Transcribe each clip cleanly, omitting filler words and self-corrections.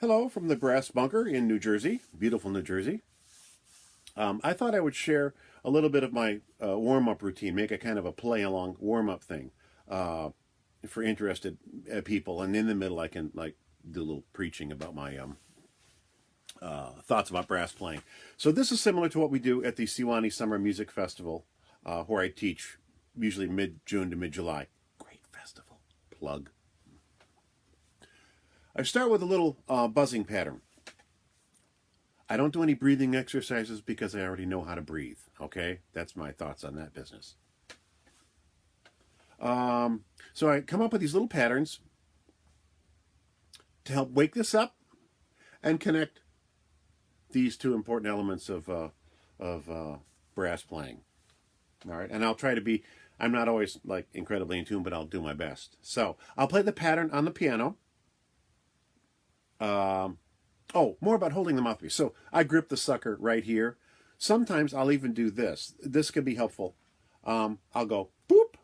Hello from the Brass Bunker in New Jersey, beautiful New Jersey. I thought I would share a little bit of my warm-up routine, make a kind of a play-along warm-up thing for interested people. And in the middle, I can do a little preaching about my thoughts about brass playing. So this is similar to what we do at the Sewanee Summer Music Festival, where I teach usually mid-June to mid-July. Great festival. Plug. I start with a little buzzing pattern. I don't do any breathing exercises because I already know how to breathe, okay? That's my thoughts on that business. So I come up with these little patterns to help wake this up and connect these two important elements of brass playing. All right, and I'll try to be, I'm not always incredibly in tune, but I'll do my best. So I'll play the pattern on the piano. More about holding the mouthpiece. So I grip the sucker right here. Sometimes I'll even do this. This could be helpful. I'll go boop.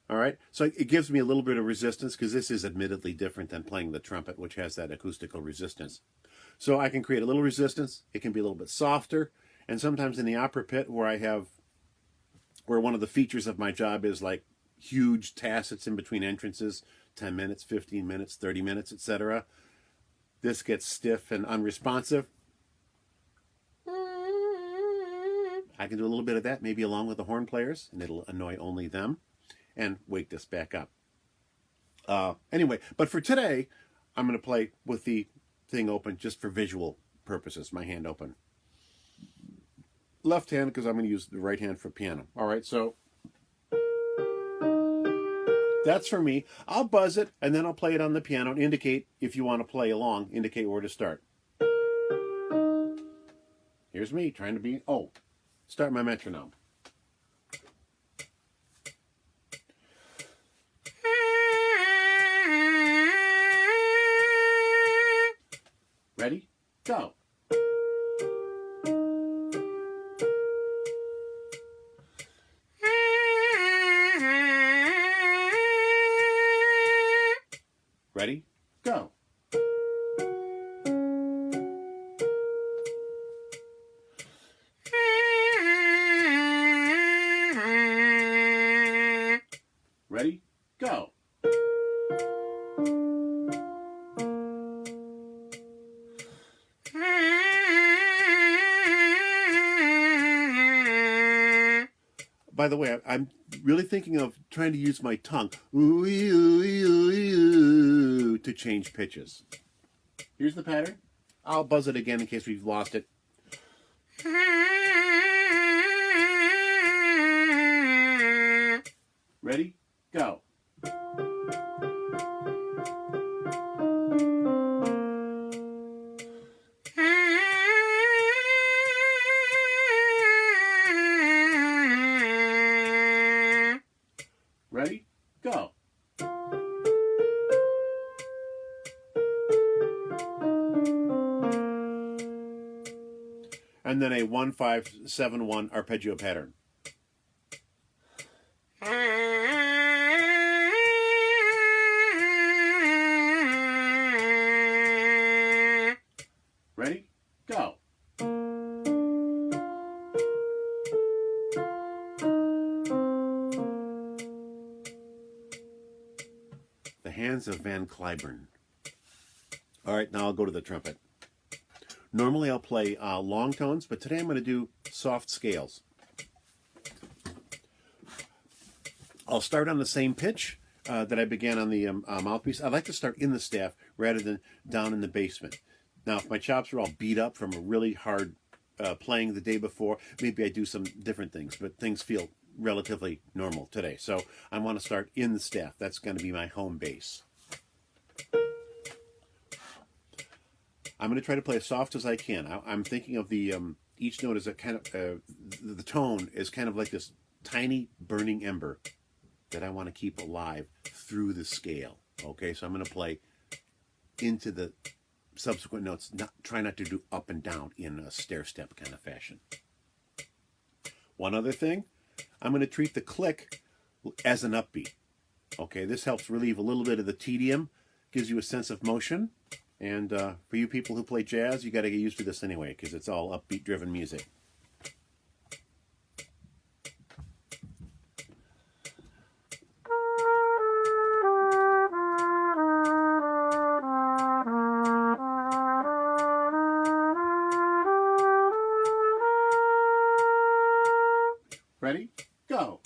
All right. So it gives me a little bit of resistance because this is admittedly different than playing the trumpet, which has that acoustical resistance. So I can create a little resistance. It can be a little bit softer. And sometimes in the opera pit where one of the features of my job is huge tacits in between entrances, 10 minutes, 15 minutes, 30 minutes, etc. This gets stiff and unresponsive. I can do a little bit of that, maybe along with the horn players, and it'll annoy only them and wake this back up. Anyway, but for today, I'm going to play with the thing open just for visual purposes, my hand open. Left hand, because I'm going to use the right hand for piano. All right, so that's for me. I'll buzz it, and then I'll play it on the piano and indicate, if you want to play along, indicate where to start. Here's me trying to start my metronome. Ready? Go. Ready? Go. Ready? Go. By the way, I'm really thinking of trying to use my tongue to change pitches. Here's the pattern. I'll buzz it again in case we've lost it. Ready? Go. Ready? Go. And then a 1-5-7-1 arpeggio pattern. Ready? Go. The Hands of Van Cliburn. All right, now I'll go to the trumpet. Normally I'll play long tones, but today I'm going to do soft scales. I'll start on the same pitch that I began on the mouthpiece. I like to start in the staff rather than down in the basement. Now, if my chops are all beat up from a really hard playing the day before, maybe I do some different things, but things feel relatively normal today. So I want to start in the staff. That's going to be my home base. I'm going to try to play as soft as I can. I'm thinking of the each note as a kind of the tone is kind of like this tiny burning ember that I want to keep alive through the scale. Okay, so I'm going to play into the subsequent notes. Try not to do up and down in a stair-step kind of fashion. One other thing, I'm going to treat the click as an upbeat. Okay, this helps relieve a little bit of the tedium, gives you a sense of motion. And for you people who play jazz, you got to get used to this anyway, because it's all upbeat-driven music. Ready? Go.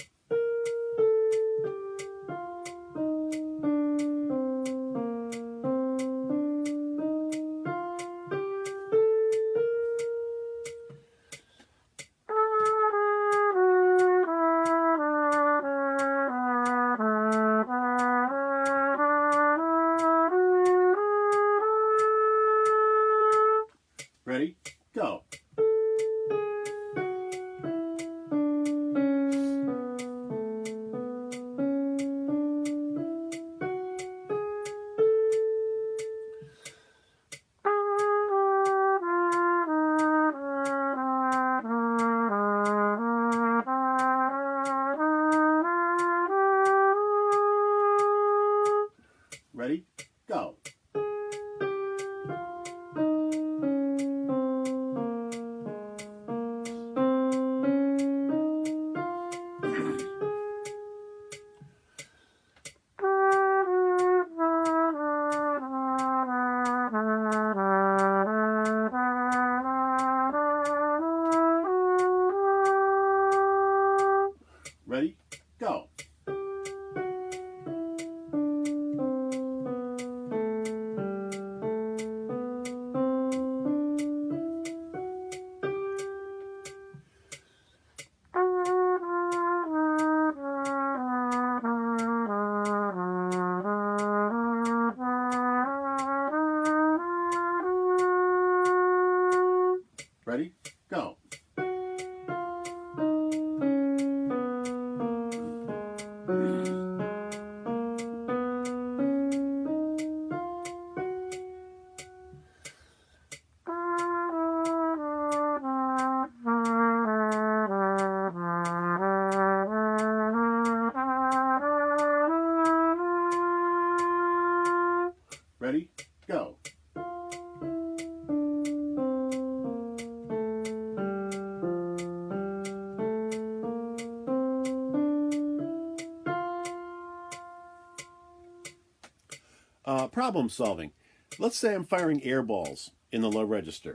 Ready? Go. Ready? Go. Ready? Go. Ready? Go. Ready? Go. Problem solving. Let's say I'm firing air balls in the low register.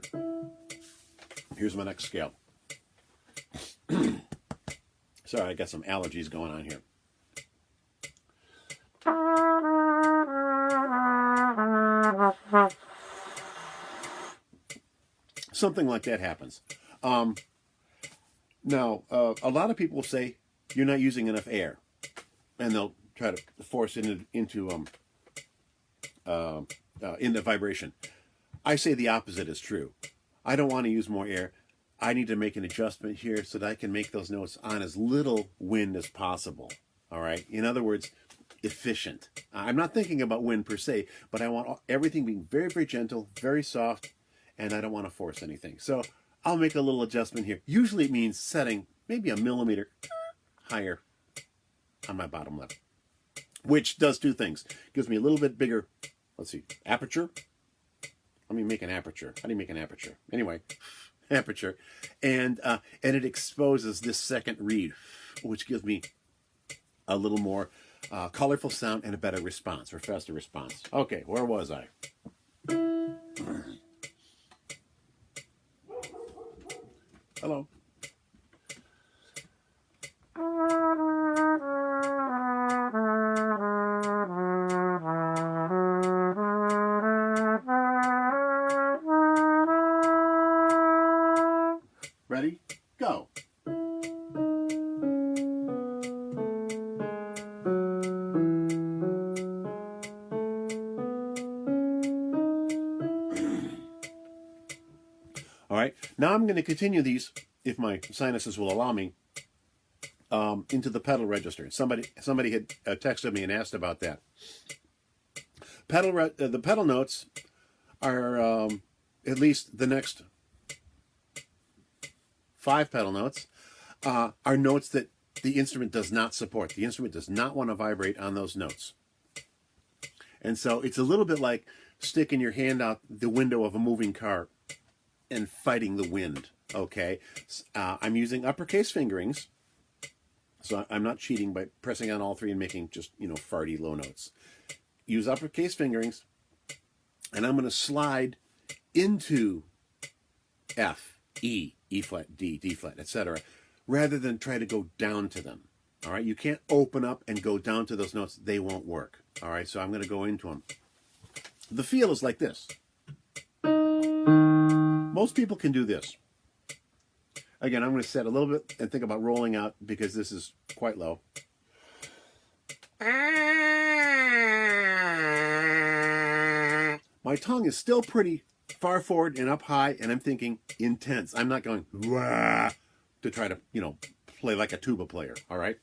Here's my next scale. Sorry, I got some allergies going on here. Something like that happens. Now, a lot of people say you're not using enough air, and they'll try to force it into vibration. I say the opposite is true. I don't want to use more air. I need to make an adjustment here so that I can make those notes on as little wind as possible. All right. In other words, efficient. I'm not thinking about wind per se, but I want everything being very, very gentle, very soft, and I don't want to force anything. So I'll make a little adjustment here. Usually it means setting maybe a millimeter higher on my bottom lip, which does two things. Gives me a little bit bigger, let's see, aperture. Let me make an aperture. How do you make an aperture? Anyway, aperture. And it exposes this second reed, which gives me a little more colorful sound and a better response, or faster response. Okay, where was I? Hello. Ready? Go. All right, now I'm going to continue these, if my sinuses will allow me, into the pedal register. Somebody had texted me and asked about that. The pedal notes are at least the next 5 pedal notes are notes that the instrument does not support. The instrument does not want to vibrate on those notes. And so it's a little bit like sticking your hand out the window of a moving car and fighting the wind, okay? I'm using uppercase fingerings, so I'm not cheating by pressing on all three and making just, farty low notes. Use uppercase fingerings, and I'm going to slide into F, E, E flat, D, D flat, etc., rather than try to go down to them. All right, you can't open up and go down to those notes. They won't work. All right, so I'm going to go into them. The feel is like this. Most people can do this. Again, I'm going to set a little bit and think about rolling out because this is quite low. My tongue is still pretty far forward and up high, and I'm thinking intense. I'm not going wah to try to, play like a tuba player, all right?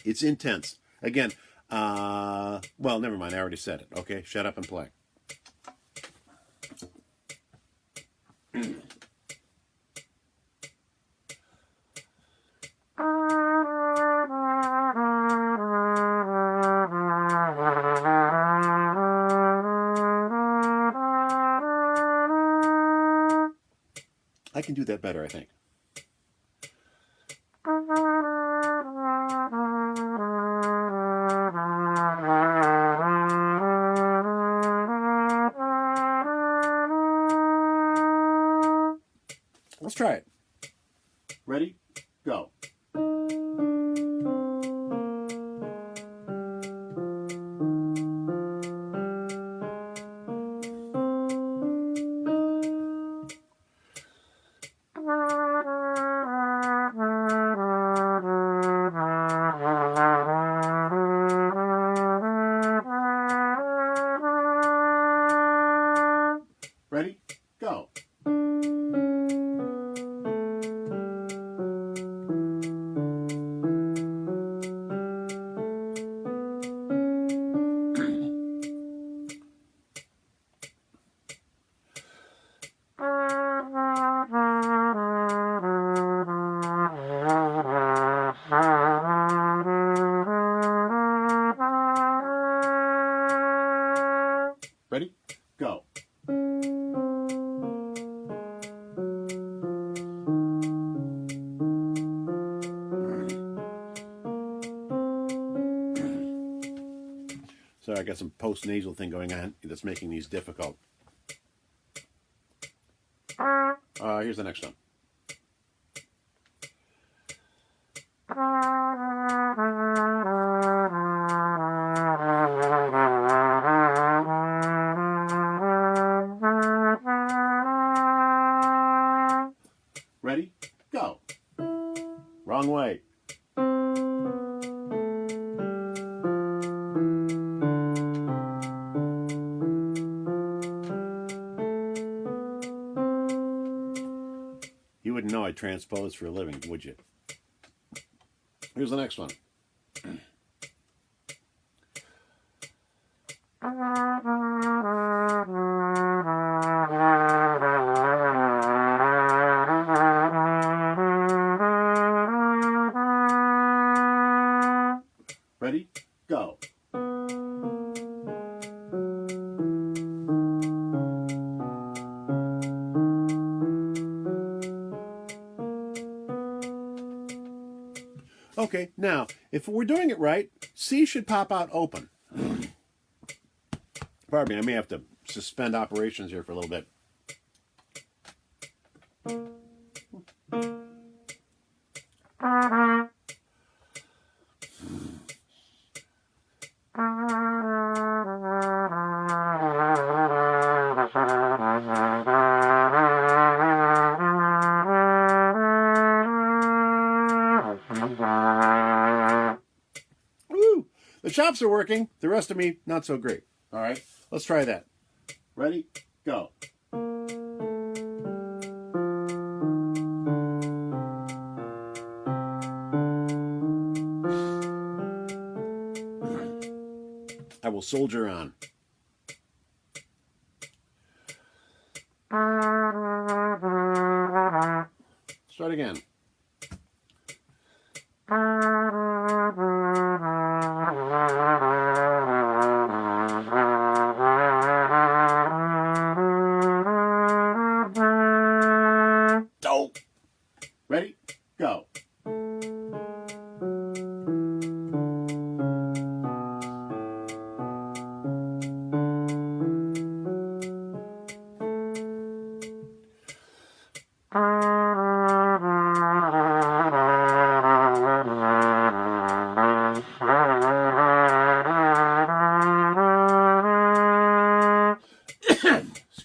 It's intense. Again, well, never mind. I already said it. Okay, shut up and play. I can do that better, I think. Let's try it. Ready? Go. Ready? Go. Ready? Go. Sorry, I got some post-nasal thing going on that's making these difficult. Here's the next one. Ready? Go. Wrong way. You wouldn't know I transpose for a living, would you? Here's the next one. Ready? Go. Okay, now, if we're doing it right, C should pop out open. Pardon me, I may have to suspend operations here for a little bit. Woo! The chops are working. The rest of me, not so great. All right, let's try that. Ready? Go. I will soldier on. Start again.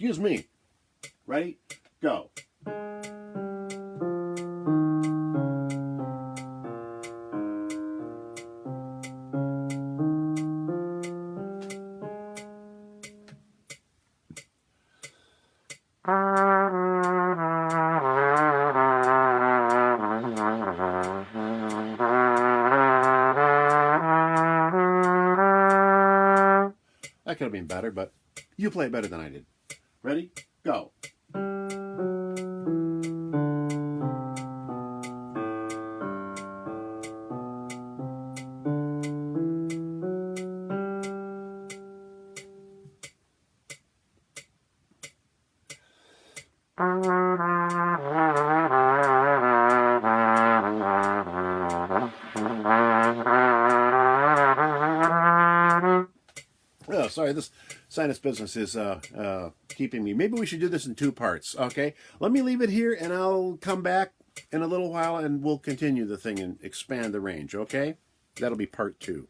Excuse me. Ready? Go. That could have been better, but you play it better than I did. Ready? Go. Oh, sorry, this sinus business is keeping me. Maybe we should do this in 2 parts, okay? Let me leave it here, and I'll come back in a little while, and we'll continue the thing and expand the range, okay? That'll be part 2.